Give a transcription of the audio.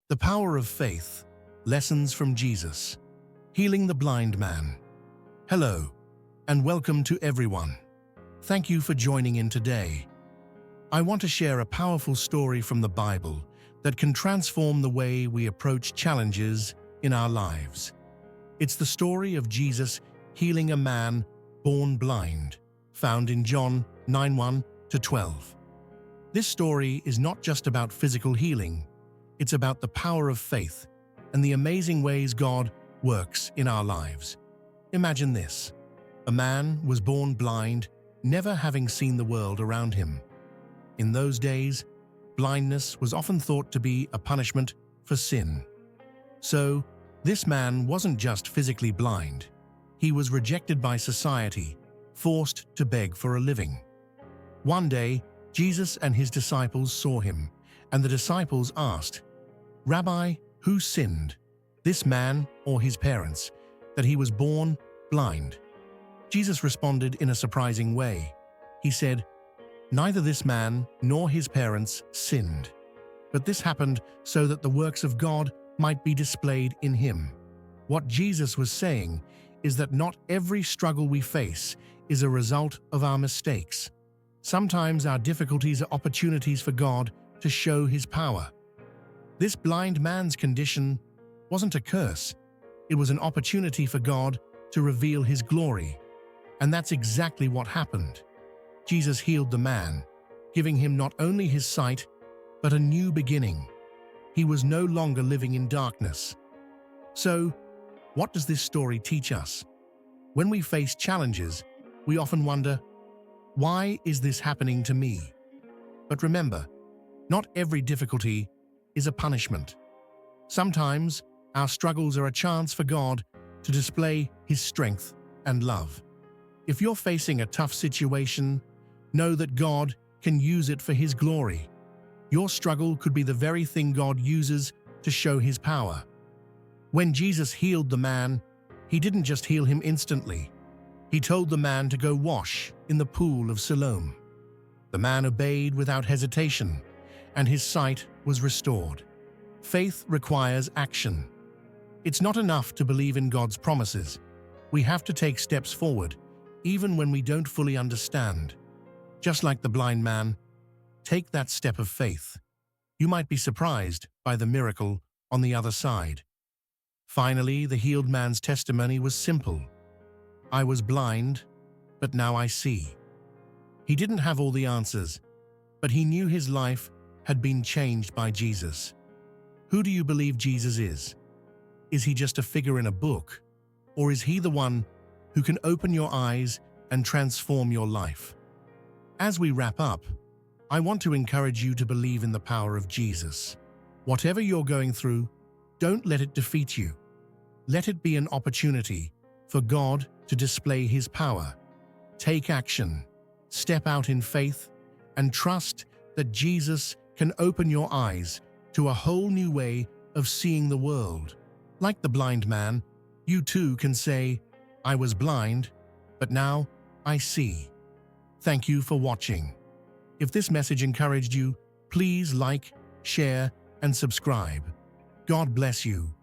The Power of Faith, Lessons from Jesus, Healing the Blind Man. Hello, and welcome to everyone. Thank you for joining in today. I want to share a powerful story from the Bible that can transform the way we approach challenges in our lives. It's the story of Jesus healing a man born blind, found in John 9:1-12. This story is not just about physical healing, it's about the power of faith and the amazing ways God works in our lives. Imagine this. A man was born blind, never having seen the world around him. In those days, blindness was often thought to be a punishment for sin. So, this man wasn't just physically blind. He was rejected by society, forced to beg for a living. One day, Jesus and his disciples saw him, and the disciples asked, "Rabbi, who sinned, this man or his parents, that he was born blind?" Jesus responded in a surprising way. He said, "Neither this man nor his parents sinned, but this happened so that the works of God might be displayed in him." What Jesus was saying is that not every struggle we face is a result of our mistakes. Sometimes our difficulties are opportunities for God to show his power. This blind man's condition wasn't a curse. It was an opportunity for God to reveal his glory. And that's exactly what happened. Jesus healed the man, giving him not only his sight, but a new beginning. He was no longer living in darkness. So, what does this story teach us? When we face challenges, we often wonder, why is this happening to me? But remember, not every difficulty is a punishment. Sometimes our struggles are a chance for God to display his strength and love. If you're facing a tough situation, know that God can use it for his glory. Your struggle could be the very thing God uses to show his power. When Jesus healed the man, he didn't just heal him instantly. He told the man to go wash in the pool of Siloam. The man obeyed without hesitation, and his sight was restored. Faith requires action. It's not enough to believe in God's promises. We have to take steps forward, even when we don't fully understand. Just like the blind man, take that step of faith. You might be surprised by the miracle on the other side. Finally, the healed man's testimony was simple. "I was blind, but now I see." He didn't have all the answers, but he knew his life had been changed by Jesus. Who do you believe Jesus is? Is he just a figure in a book? Or is he the one who can open your eyes and transform your life? As we wrap up, I want to encourage you to believe in the power of Jesus. Whatever you're going through, don't let it defeat you. Let it be an opportunity for God to display his power. Take action, step out in faith, and trust that Jesus can open your eyes to a whole new way of seeing the world. Like the blind man, you too can say, "I was blind, but now I see." Thank you for watching. If this message encouraged you, please like, share, and subscribe. God bless you.